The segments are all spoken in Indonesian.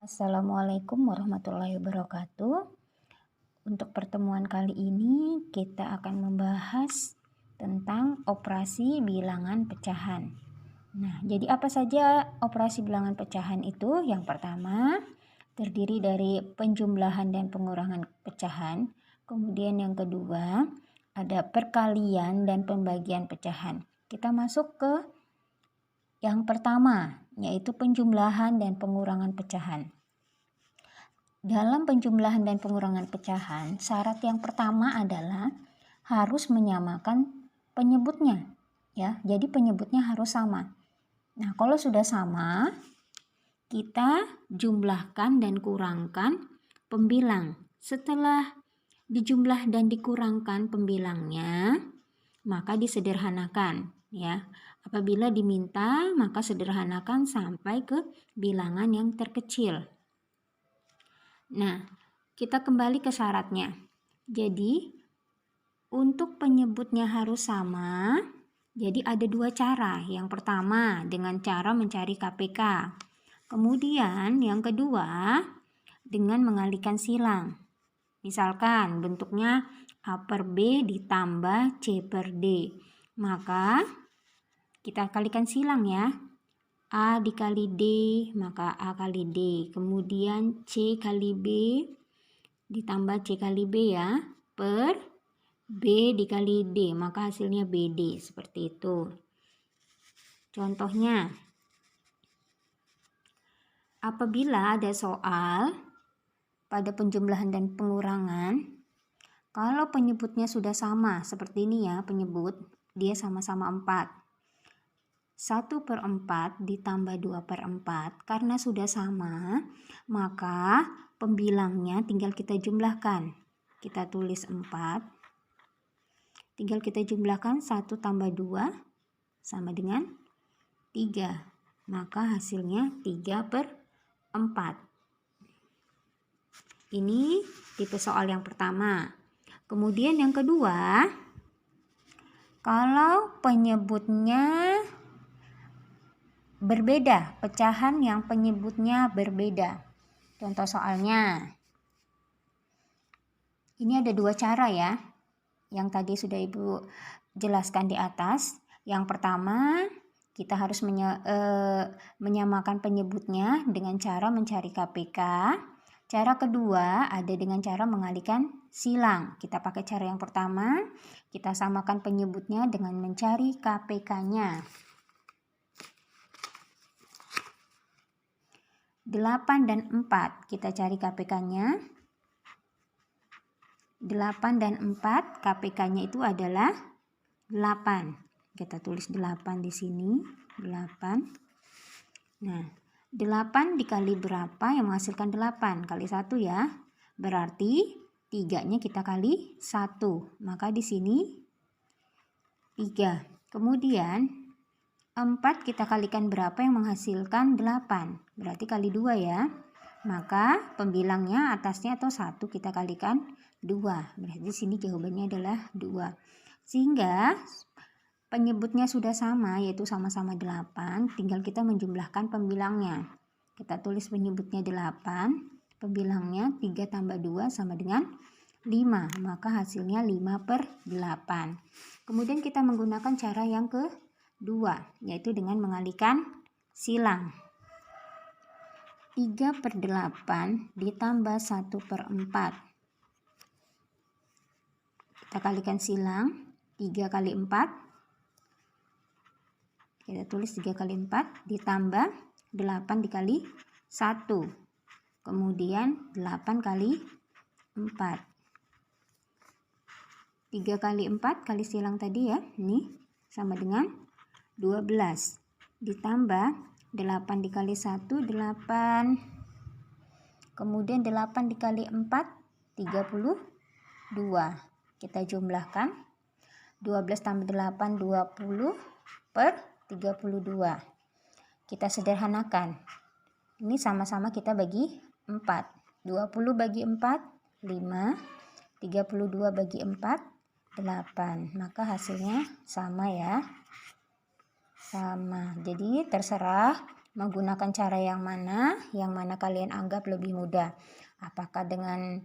Assalamualaikum warahmatullahi wabarakatuh. Untuk pertemuan kali ini kita akan membahas tentang operasi bilangan pecahan. Nah, jadi apa saja operasi bilangan pecahan itu? Yang pertama, terdiri dari penjumlahan dan pengurangan pecahan. Kemudian yang kedua, ada perkalian dan pembagian pecahan. Kita masuk ke yang pertama, yaitu penjumlahan dan pengurangan pecahan. Dalam penjumlahan dan pengurangan pecahan, syarat yang pertama adalah harus menyamakan penyebutnya. Ya, jadi penyebutnya harus sama. Nah, kalau sudah sama, kita jumlahkan dan kurangkan pembilang. Setelah dijumlah dan dikurangkan pembilangnya, maka disederhanakan. Ya, apabila diminta, maka sederhanakan sampai ke bilangan yang terkecil. Nah, kita kembali ke syaratnya. Jadi, untuk penyebutnya harus sama. Jadi ada dua cara. Yang pertama dengan cara mencari KPK. Kemudian yang kedua dengan mengalihkan silang. Misalkan bentuknya A per B ditambah C per D. Maka kita kalikan silang ya. A dikali D, maka A kali D. Kemudian C kali B ditambah C kali B ya. Per B dikali D, maka hasilnya BD. Seperti itu. Contohnya, apabila ada soal pada penjumlahan dan pengurangan, kalau penyebutnya sudah sama, seperti ini ya penyebut, dia sama-sama 4. 1/4 ditambah 2/4, karena sudah sama, maka pembilangnya tinggal kita jumlahkan. Kita tulis 4, tinggal kita jumlahkan 1 tambah 2 sama dengan 3. Maka hasilnya 3/4. Ini tipe soal yang pertama. Kemudian yang kedua, kalau penyebutnya berbeda, pecahan yang penyebutnya berbeda. Contoh soalnya, ini ada dua cara ya, yang tadi sudah Ibu jelaskan di atas. Yang pertama, kita harus menyamakan penyebutnya dengan cara mencari KPK. Cara kedua ada dengan cara mengalihkan silang. Kita pakai cara yang pertama, kita samakan penyebutnya dengan mencari KPK-nya. 8 dan 4 kita cari KPK-nya. 8 dan 4 KPK-nya itu adalah 8. Kita tulis 8 di sini, 8. Nah, 8 dikali berapa yang menghasilkan 8? Kali 1 ya. Berarti 3-nya kita kali 1. Maka di sini 3. Kemudian 4 kita kalikan berapa yang menghasilkan 8? Berarti kali 2 ya. Maka pembilangnya atasnya atau 1 kita kalikan 2. Berarti di sini jawabannya adalah 2. Sehingga penyebutnya sudah sama, yaitu sama-sama 8. Tinggal kita menjumlahkan pembilangnya. Kita tulis penyebutnya 8. Pembilangnya 3 tambah 2 sama dengan 5. Maka hasilnya 5/8. Kemudian kita menggunakan cara yang kedua, yaitu dengan mengalihkan silang. 3/8 ditambah 1/4. Kita kalikan silang. 3 kali 4. Kita tulis 3 kali 4 ditambah 8 dikali 1. Kemudian 8 kali 4. 3 kali 4 kali silang tadi ya. Ini sama dengan 12. Ditambah 8 dikali 1, 8. Kemudian 8 dikali 4, 32. Kita jumlahkan. 12 tambah 8, 20/32. Kita sederhanakan. Ini sama-sama kita bagi 4. 20 bagi 4, 5. 32 bagi 4, 8. Maka hasilnya sama ya. Sama. Jadi terserah menggunakan cara yang mana kalian anggap lebih mudah. Apakah dengan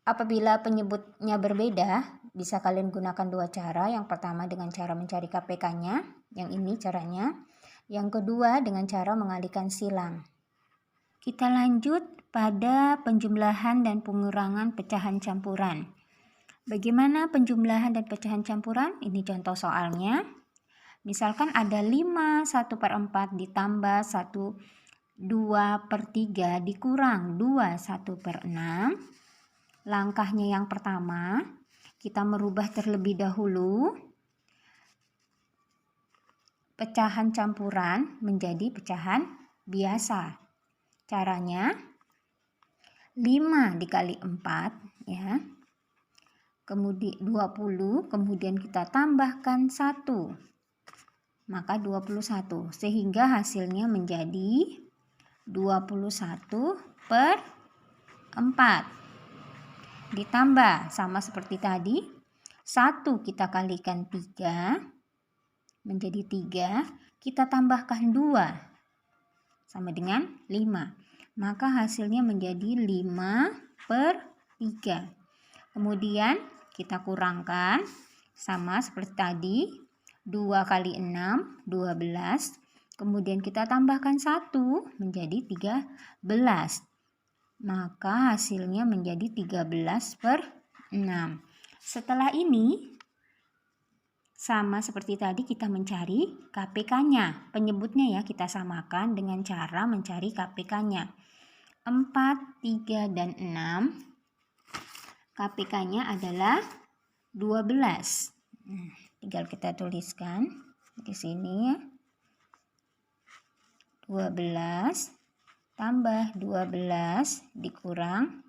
apabila penyebutnya berbeda, bisa kalian gunakan dua cara. Yang pertama dengan cara mencari KPK-nya, yang ini caranya. Yang kedua dengan cara mengalihkan silang. Kita lanjut pada penjumlahan dan pengurangan pecahan campuran. Bagaimana penjumlahan dan pecahan campuran? Ini contoh soalnya. Misalkan ada 5 1/4 ditambah 1 2/3 dikurang 2 1/6. Langkahnya yang pertama, kita merubah terlebih dahulu pecahan campuran menjadi pecahan biasa. Caranya 5 dikali 4 ya. Kemudian 20, kemudian kita tambahkan 1. Maka 21, sehingga hasilnya menjadi 21/4. Ditambah sama seperti tadi, 1 kita kalikan 3 menjadi 3, kita tambahkan 2 sama dengan 5. Maka hasilnya menjadi 5/3. Kemudian kita kurangkan sama seperti tadi, 2 kali 6, 12. Kemudian kita tambahkan 1 menjadi 13. Maka hasilnya menjadi 13/6. Setelah ini, sama seperti tadi kita mencari KPK-nya. Penyebutnya ya kita samakan dengan cara mencari KPK-nya. 4, 3, dan 6. KPK-nya adalah 12. Tinggal kita tuliskan di sini ya. 12 tambah 12 dikurang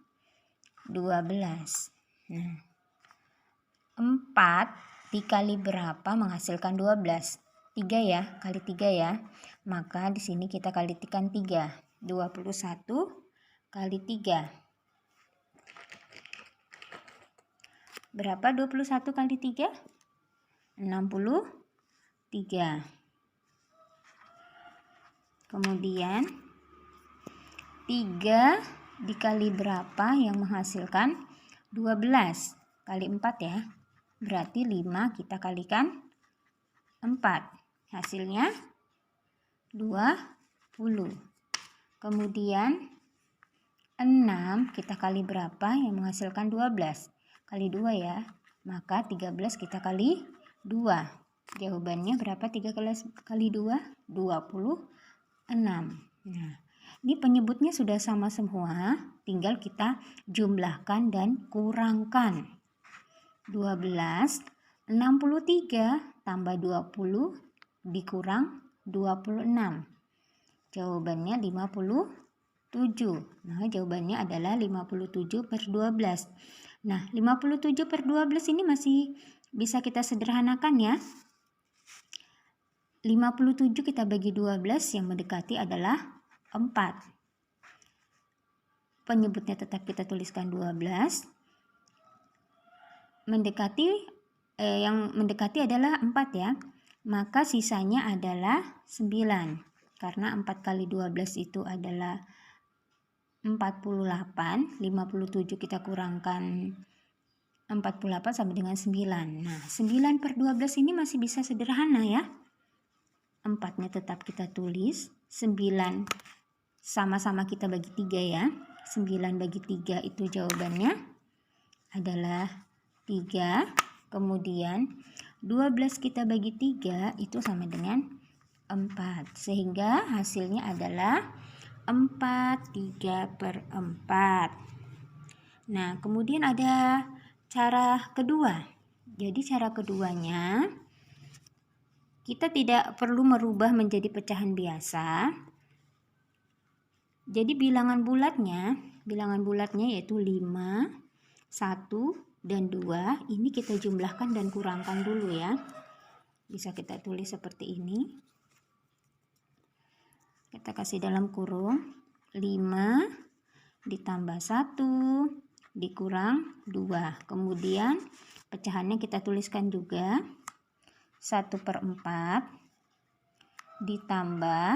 12. Nah, 4 dikali berapa menghasilkan 12? 3 ya, kali 3 ya. Maka di sini kita kalikan 3. 21 kali 3. Berapa 21 kali 3? 63. Kemudian 3 dikali berapa yang menghasilkan 12? Kali 4 ya. Berarti 5 kita kalikan 4. Hasilnya 20. Kemudian 6 kita kali berapa yang menghasilkan 12? Kali 2 ya. Maka 13 kita kali 2. Jawabannya berapa 3 kali 2? 26. Nah, ini penyebutnya sudah sama semua, tinggal kita jumlahkan dan kurangkan. 12, 63 tambah 20 dikurang 26. Jawabannya 57. Nah, jawabannya adalah 57/12. Nah, 57/12 ini masih bisa kita sederhanakan ya. 57 kita bagi 12, yang mendekati adalah 4. Penyebutnya tetap kita tuliskan 12. Yang mendekati adalah 4 ya. Maka sisanya adalah 9. Karena 4 kali 12 itu adalah 48. 57 kita kurangkan 48 sama dengan 9. Nah, 9/12 ini masih bisa sederhana ya. 4-nya tetap kita tulis, 9 sama-sama kita bagi 3 ya. 9 bagi 3 itu jawabannya adalah 3. Kemudian 12 kita bagi 3 itu sama dengan 4. Sehingga hasilnya adalah 4/3/4. Nah, kemudian ada cara kedua. Jadi cara keduanya, kita tidak perlu merubah menjadi pecahan biasa. Jadi bilangan bulatnya yaitu 5, 1, dan 2. Ini kita jumlahkan dan kurangkan dulu ya. Bisa kita tulis seperti ini. Kita kasih dalam kurung 5 ditambah 1 dikurang 2. Kemudian pecahannya kita tuliskan juga 1/4 ditambah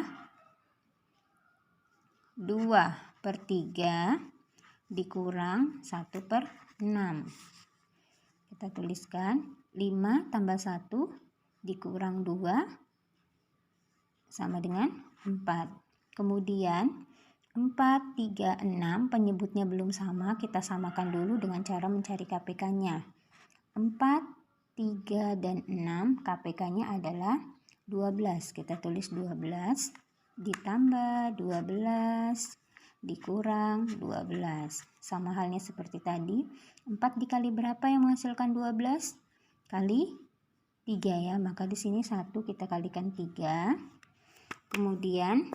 2/3 dikurang 1/6. Kita tuliskan 5 tambah 1 dikurang 2 sama dengan 4. Kemudian 4, 3, 6 penyebutnya belum sama, kita samakan dulu dengan cara mencari KPK-nya. 4, 3, dan 6 KPK-nya adalah 12. Kita tulis 12 ditambah 12 dikurang 12. Sama halnya seperti tadi. 4 dikali berapa yang menghasilkan 12? Kali 3 ya. Maka di sini 1 kita kalikan 3. Kemudian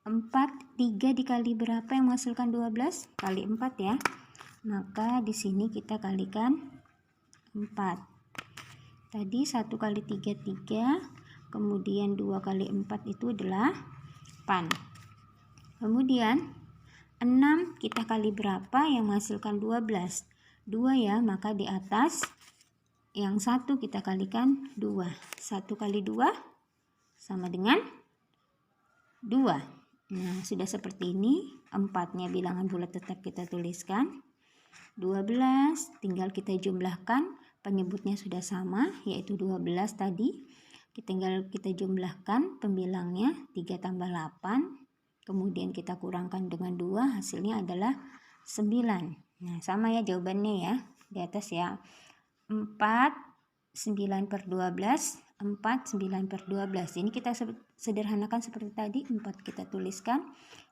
3 dikali berapa yang menghasilkan 12? Kali 4 ya. Maka di sini kita kalikan 4. Tadi 1 kali 3, 3. Kemudian 2 kali 4 itu 8. Kemudian 6 kita kali berapa yang menghasilkan 12? 2 ya, maka di atas yang 1 kita kalikan 2. 1 kali 2 sama dengan 2. Nah, sudah seperti ini. 4-nya bilangan bulat tetap kita tuliskan. 12 tinggal kita jumlahkan, penyebutnya sudah sama yaitu 12 tadi. Tinggal kita jumlahkan pembilangnya 3 tambah 8. Kemudian kita kurangkan dengan 2, hasilnya adalah 9. Nah, sama ya jawabannya ya. Di atas ya. 4 9/12, 4 9/12. Ini kita sederhanakan seperti tadi, 4 kita tuliskan.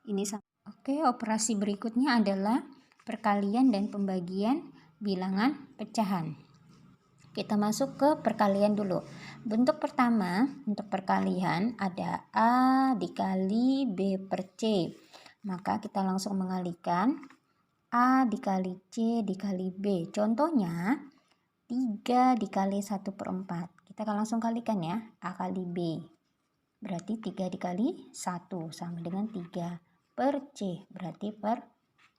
Ini sama. Oke, operasi berikutnya adalah perkalian dan pembagian bilangan pecahan. Kita masuk ke perkalian dulu. Bentuk pertama untuk perkalian ada A dikali B per C. Maka kita langsung mengalihkan A dikali C dikali B. Contohnya 3 dikali 1/4. Kita akan langsung kalikan ya. A kali B. Berarti 3 dikali 1 sama dengan 3 per C. Berarti per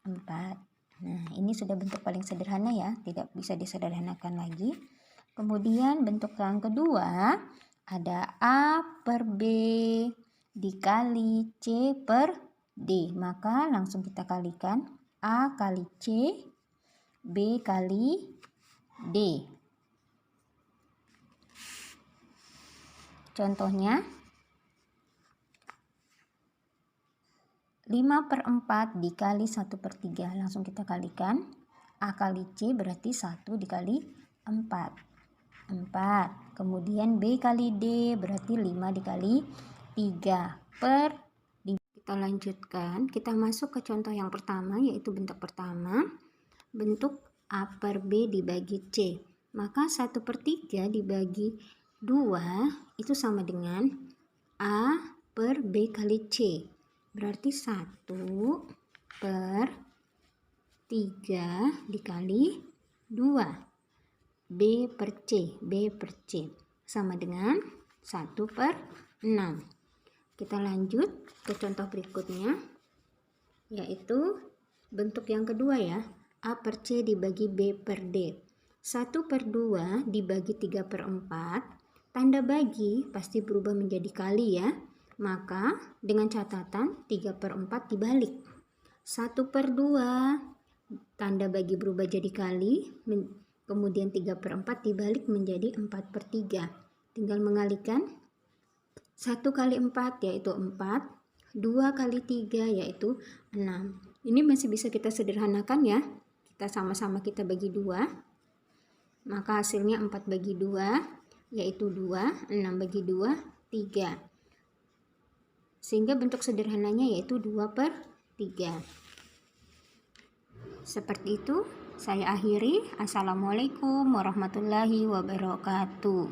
4. Nah, ini sudah bentuk paling sederhana ya. Tidak bisa disederhanakan lagi. Kemudian bentuk yang kedua ada A per B dikali C per D. Maka langsung kita kalikan A kali C, B kali D. Contohnya 5/4 dikali 1/3. Langsung kita kalikan. A kali C berarti 1 dikali 4. 4. Kemudian B kali D berarti 5 dikali 3 per 5. Kita lanjutkan. Kita masuk ke contoh yang pertama, yaitu bentuk pertama. Bentuk A per B dibagi C. Maka 1/3 dibagi 2 itu sama dengan A per B kali C. Berarti 1/3 dikali 2. B per C sama dengan 1/6. Kita lanjut ke contoh berikutnya, yaitu bentuk yang kedua ya. A per C dibagi B per D. 1/2 dibagi 3/4. Tanda bagi pasti berubah menjadi kali ya. Maka dengan catatan 3/4 dibalik. 1/2 tanda bagi berubah jadi kali. Kemudian 3/4 dibalik menjadi 4/3. Tinggal mengalihkan. 1 kali 4 yaitu 4. 2 kali 3 yaitu 6. Ini masih bisa kita sederhanakan ya. Kita sama-sama kita bagi 2. Maka hasilnya 4 bagi 2 yaitu 2. 6 bagi 2, 3. Sehingga bentuk sederhananya yaitu 2/3. Seperti itu. Saya akhiri. Assalamualaikum warahmatullahi wabarakatuh.